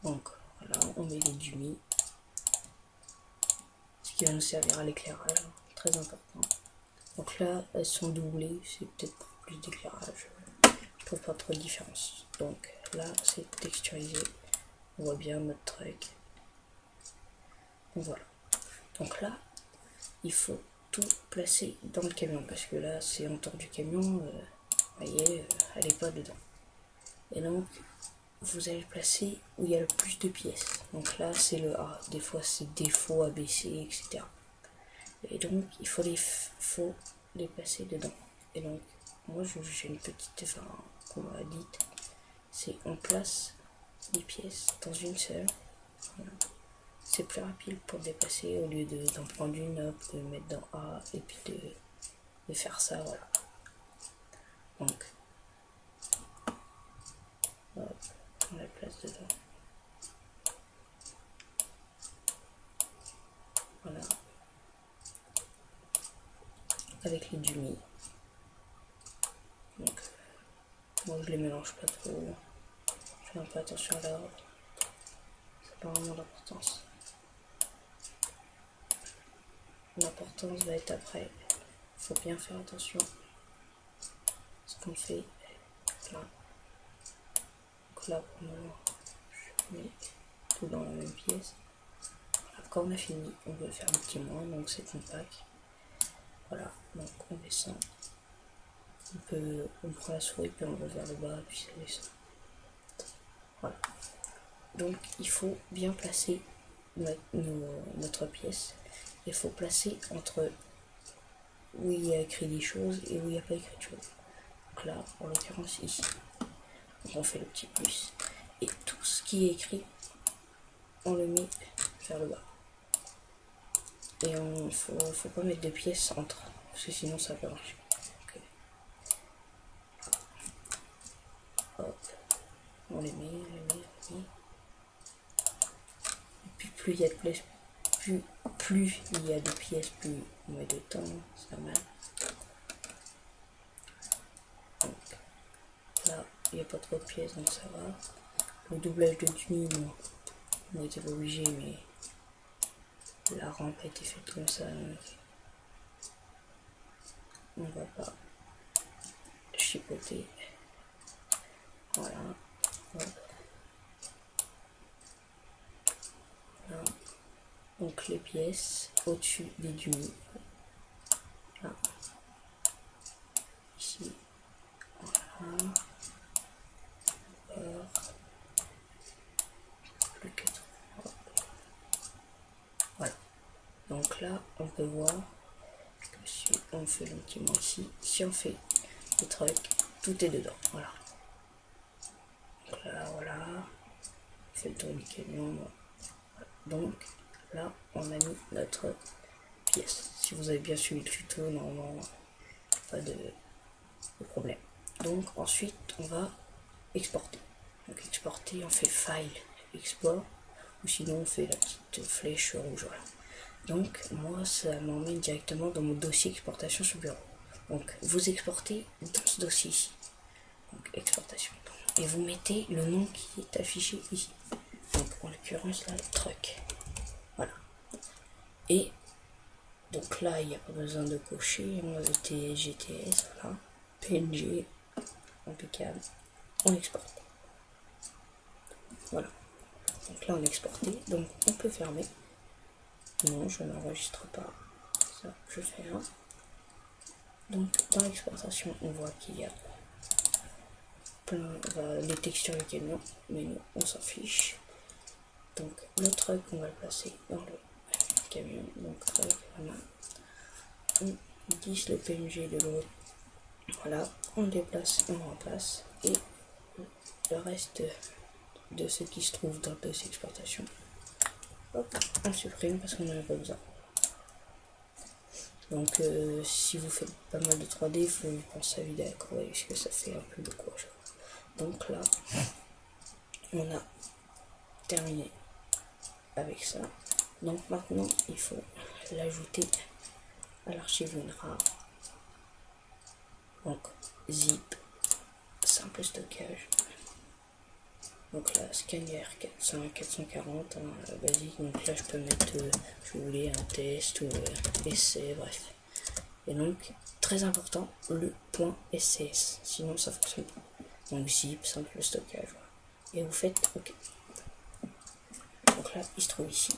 Donc voilà, on met les dummies, ce qui va nous servir à l'éclairage, très important. Donc là, elles sont doublées, c'est peut-être pour plus d'éclairage. Je trouve pas trop de différence. Donc là, c'est texturisé. On voit bien notre truc. Donc voilà. Donc là, il faut tout placer dans le camion parce que là, c'est en tour du camion. Vous voyez, elle n'est pas dedans. Et donc, vous allez le placer où il y a le plus de pièces. Donc là, c'est le A. Des fois, c'est défaut, ABC, etc. Et donc, il faut les placer dedans. Et donc, moi, j'ai une petite, enfin, qu'on m'a dit, c'est on place les pièces dans une seule. Voilà. C'est plus rapide pour déplacer au lieu d'en prendre une, hop, de mettre dans A et puis de faire ça, voilà. Donc, hop, on la place dedans. Voilà. Avec les dummies. Donc, moi je les mélange pas trop. Je fais un peu attention à l'ordre. C'est pas vraiment d'importance. L'importance va être après. Faut bien faire attention à ce qu'on fait là. Donc là pour le moment, je mets tout dans la même pièce. Voilà, quand on a fini, on peut faire un petit moins, donc c'est compact. Voilà, donc on descend. On prend la souris, puis on va vers le bas, puis ça descend. Voilà. Donc il faut bien placer notre pièce. Il faut placer entre où il y a écrit des choses et où il n'y a pas écrit de choses. Donc là, en l'occurrence ici, on fait le petit plus. Et tout ce qui est écrit, on le met vers le bas. Et il faut pas mettre de pièces entre, parce que sinon ça peut marcher. Okay. Hop, on les met. Et puis plus il y a de pièces, plus il y a de pièces, plus on met de temps, c'est pas mal. Donc là, il n'y a pas trop de pièces, donc ça va. Le doublage de dummy, on n'était pas obligé, mais la rampe a été faite comme ça. On va pas chipoter. Voilà. Voilà. Donc les pièces au-dessus des dummies. Là. Ici. Voilà. Plus que 3. Voilà. Donc là, on peut voir que si on fait le petit mot ici, si on fait le truc, tout est dedans. Voilà. Donc là, voilà. On fait le tour du camion. Voilà. Donc là, on a mis notre pièce. Si vous avez bien suivi le tuto, normalement, pas de problème. Donc ensuite, on va exporter. Donc exporter, on fait file, export, ou sinon on fait la petite flèche rouge. Voilà. Donc moi, ça m'emmène directement dans mon dossier exportation sur bureau. Donc vous exportez dans ce dossier ici. Donc exportation. Et vous mettez le nom qui est affiché ici. Donc en l'occurrence là, le truc. Voilà. Et donc là, il n'y a pas besoin de cocher. On va mettre GTS, voilà. PNG, impeccable. On exporte. Voilà. Donc là, on a exporté. Donc on peut fermer. Non, je n'enregistre pas. Ça, je ferme. Donc dans l'exportation, on voit qu'il y a plein les textures du camion, mais nous, on s'en fiche. Donc le truc, on va le placer dans le camion. Donc truc, voilà. On glisse le PNG de l'autre. Voilà, on déplace, on remplace. Et le reste de ce qui se trouve dans le dossier exportation, hop, on supprime parce qu'on n'en a pas besoin. Donc si vous faites pas mal de 3D, il faut penser à vider la courbe parce que ça fait un peu de quoi. Donc là, on a terminé avec ça. Donc maintenant, il faut l'ajouter à l'archive WinRAR. Donc zip, simple stockage. Donc là, Scania R400, 440, hein, basique. Donc là, je peux mettre, si vous voulez, un test ou essai, bref. Et donc, très important, le point SCS, sinon ça fonctionne pas. Donc zip, simple stockage, voilà. Et vous faites OK. Donc là, il se trouve ici.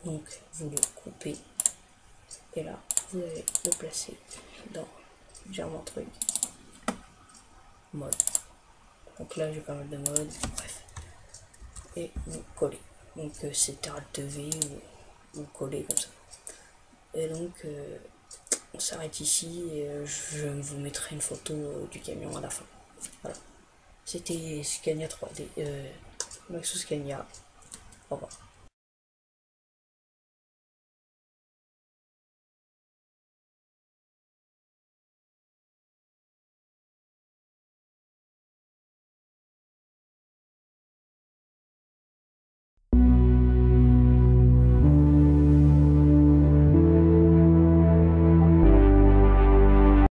Donc, vous le coupez. Et là, vous allez le placer dans mon truc. Mode. Donc là, j'ai pas mal de modes, bref. Et vous collez. Donc c'est Alt V ou coller comme ça. Et donc, on s'arrête ici et je vous mettrai une photo du camion à la fin. Voilà. C'était Scania 3D. Maxo Scania. Au revoir.